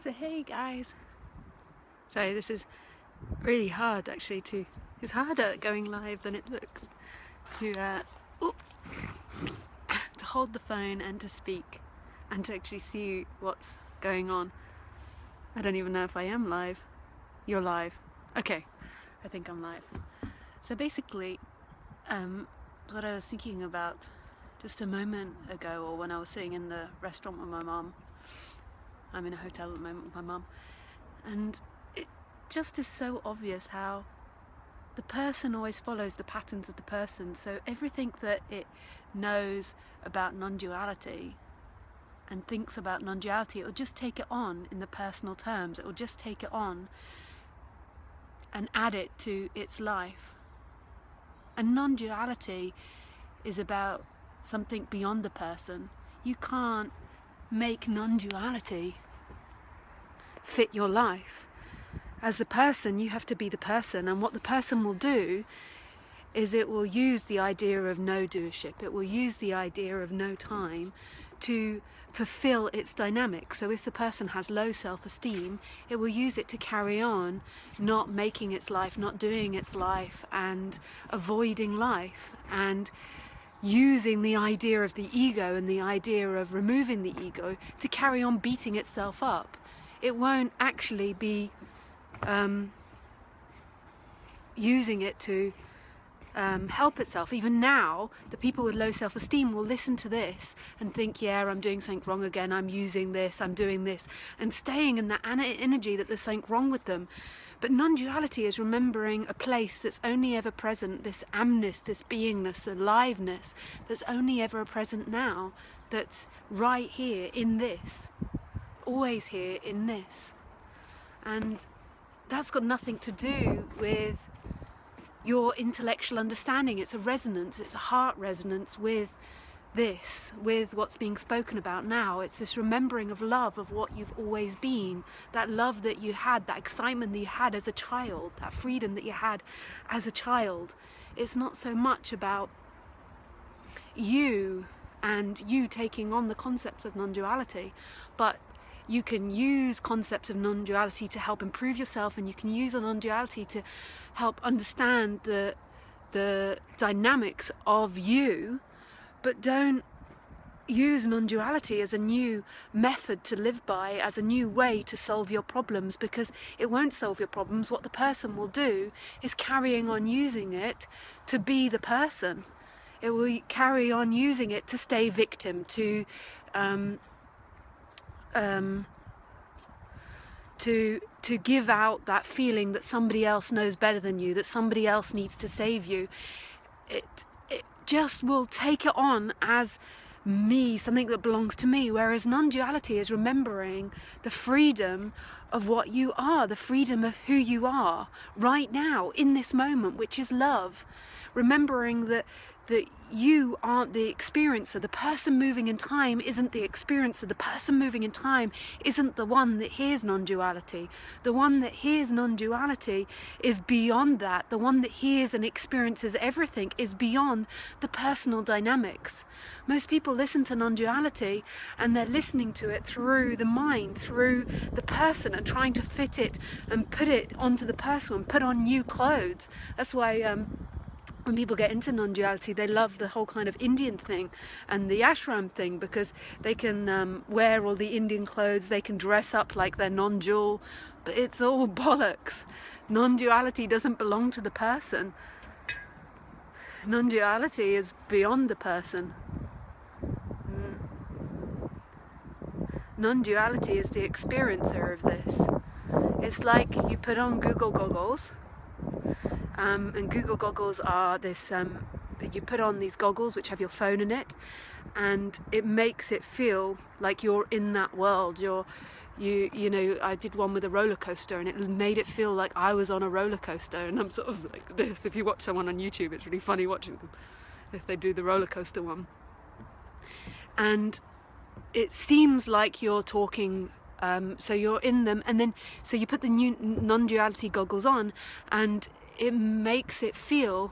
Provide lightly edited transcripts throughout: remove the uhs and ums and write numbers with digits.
So hey guys, sorry, this is really hard actually it's harder going live than it looks to hold the phone and to speak and to actually see what's going on. I don't even know if I am live. You're live. Okay, I think I'm live. So basically, what I was thinking about just a moment ago, or when I was sitting in the restaurant with my mum, I'm in a hotel at the moment with my mum, and it just is so obvious how the person always follows the patterns of the person. So everything that it knows about non-duality and thinks about non-duality, it will just take it on in the personal terms. It will just take it on and add it to its life. And non-duality is about something beyond the person. You can't make non-duality fit your life. As a person, you have to be the person, and what the person will do is it will use the idea of no doership, it will use the idea of no time to fulfill its dynamic. So if the person has low self-esteem, it will use it to carry on not making its life, not doing its life, and avoiding life, and using the idea of the ego and the idea of removing the ego to carry on beating itself up. It won't actually be using it to help itself. Even now, the people with low self-esteem will listen to this and think, yeah, I'm doing something wrong again, I'm using this, I'm doing this, and staying in that energy that there's something wrong with them. But non-duality is remembering a place that's only ever present, this amness, this beingness, aliveness, that's only ever present now, that's right here in this, always here in this. And that's got nothing to do with your intellectual understanding. It's a resonance, it's a heart resonance with this, with what's being spoken about now. It's this remembering of love, of what you've always been, that love that you had, that excitement that you had as a child, that freedom that you had as a child. It's not so much about you and you taking on the concepts of non-duality, but you can use concepts of non-duality to help improve yourself, and you can use a non-duality to help understand the dynamics of you. But don't use non-duality as a new method to live by, as a new way to solve your problems, because it won't solve your problems. What the person will do is carrying on using it to be the person. It will carry on using it to stay victim, to give out that feeling that somebody else knows better than you, that somebody else needs to save you. It just will take it on as me, something that belongs to me, whereas non-duality is remembering the freedom of what you are, the freedom of who you are right now in this moment, which is love. Remembering that you aren't the experiencer. The person moving in time isn't the experiencer. The person moving in time isn't the one that hears non-duality. The one that hears non-duality is beyond that. The one that hears and experiences everything is beyond the personal dynamics. Most people listen to non-duality and they're listening to it through the mind, through the person, and trying to fit it and put it onto the person and put on new clothes. That's why when people get into non-duality, they love the whole kind of Indian thing and the ashram thing, because they can wear all the Indian clothes, they can dress up like they're non-dual, but it's all bollocks. Non-duality doesn't belong to the person. Non-duality is beyond the person. Non-duality is the experiencer of this. It's like you put on Google goggles, and Google goggles are this, you put on these goggles which have your phone in it, and it makes it feel like you're in that world. You know, I did one with a roller coaster, and it made it feel like I was on a roller coaster, and I'm sort of like this. If you watch someone on YouTube, it's really funny watching them if they do the roller coaster one. And it seems like you're talking, so you're in them, and then so you put the new non-duality goggles on, and it makes it feel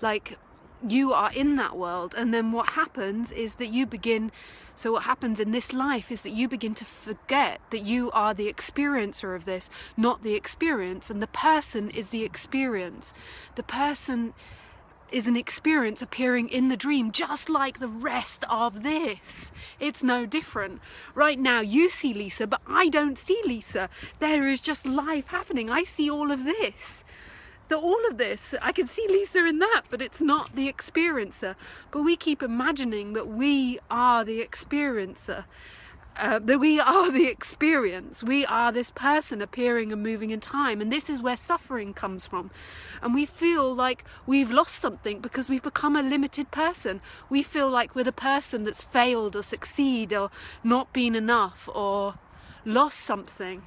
like you are in that world, and then what happens is that you begin, so what happens in this life is that you begin to forget that you are the experiencer of this, not the experience, and the person is the experience. The person is an experience appearing in the dream, just like the rest of this. It's no different. Right now you see Lisa, but I don't see Lisa. There is just life happening. I see all of this. All of this, I can see Lisa in that, but it's not the experiencer. But we keep imagining that we are the experiencer, that we are the experience. We are this person appearing and moving in time, and this is where suffering comes from. And we feel like we've lost something because we've become a limited person. We feel like we're the person that's failed or succeed or not been enough or lost something.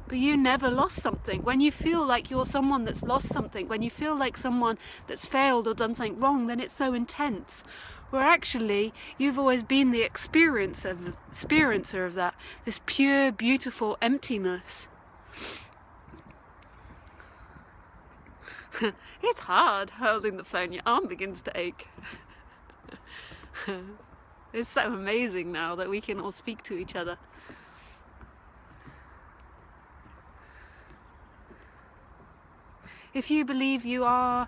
But you never lost something. When you feel like you're someone that's lost something, when you feel like someone that's failed or done something wrong, then it's so intense. Where actually you've always been the experiencer of that, this pure, beautiful emptiness. It's hard holding the phone. Your arm begins to ache. It's so amazing now that we can all speak to each other. If you believe you are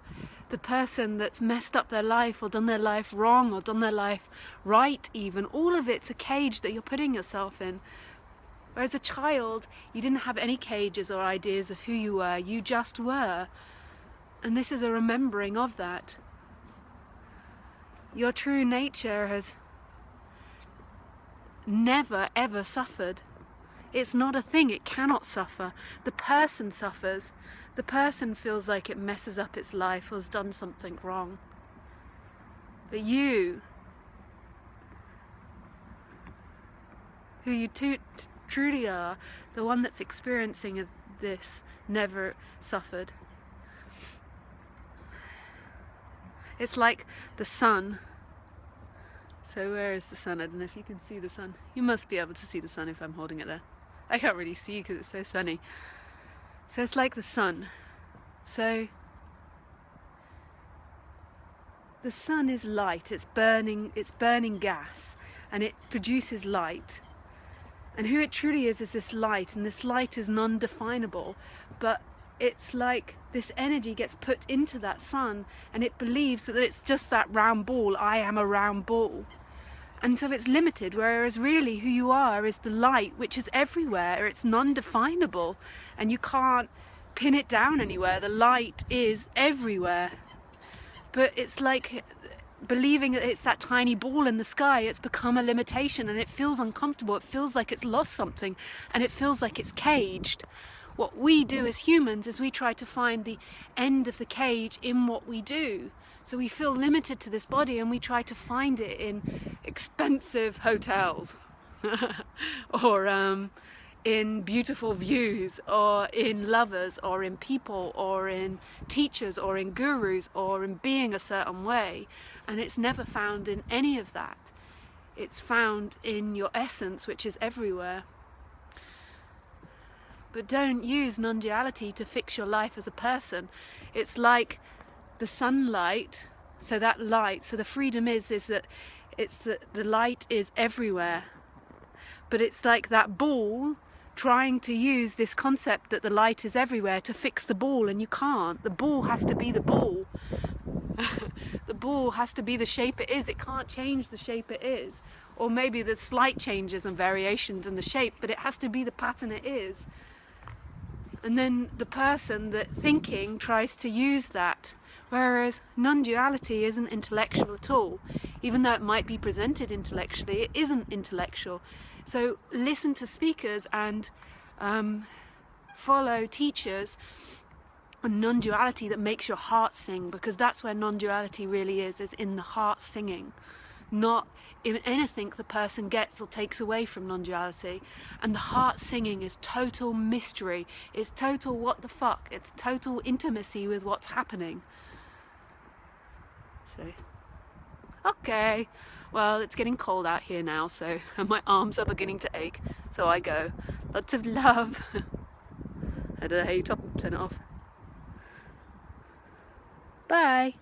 the person that's messed up their life or done their life wrong or done their life right even, all of it's a cage that you're putting yourself in. Whereas a child, you didn't have any cages or ideas of who you were, you just were. And this is a remembering of that. Your true nature has never ever suffered. It's not a thing, it cannot suffer. The person suffers. The person feels like it messes up its life or has done something wrong. But you, who you truly are, the one that's experiencing this, never suffered. It's like the sun. So where is the sun? I don't know if you can see the sun. You must be able to see the sun if I'm holding it there. I can't really see because it's so sunny. So it's like the sun. So the sun is light, it's burning gas, and it produces light. And who it truly is this light, and this light is non-definable, but it's like this energy gets put into that sun, and it believes that it's just that round ball. I am a round ball. And so it's limited, whereas really who you are is the light, which is everywhere. It's non-definable, and you can't pin it down anywhere. The light is everywhere. But it's like believing that it's that tiny ball in the sky. It's become a limitation, and it feels uncomfortable. It feels like it's lost something, and it feels like it's caged. What we do as humans is we try to find the end of the cage in what we do. So we feel limited to this body, and we try to find it in expensive hotels or in beautiful views, or in lovers, or in people, or in teachers, or in gurus, or in being a certain way. And it's never found in any of that. It's found in your essence, which is everywhere. But don't use non-duality to fix your life as a person. It's like the sunlight, so that light, so the freedom is that it's the light is everywhere. But it's like that ball trying to use this concept that the light is everywhere to fix the ball, and you can't. The ball has to be the ball. The ball has to be the shape it is. It can't change the shape it is. Or maybe there's slight changes and variations in the shape, but it has to be the pattern it is. And then the person that thinking tries to use that, whereas non-duality isn't intellectual at all. Even though it might be presented intellectually, it isn't intellectual. So listen to speakers and follow teachers on non-duality that makes your heart sing, because that's where non-duality really is in the heart singing, not in anything the person gets or takes away from non-duality. And the heart singing is total mystery. It's total what the fuck. It's total intimacy with what's happening. So Okay, well, it's getting cold out here now, so and my arms are beginning to ache, so I go. Lots of love. I don't know how you turn it off. Bye.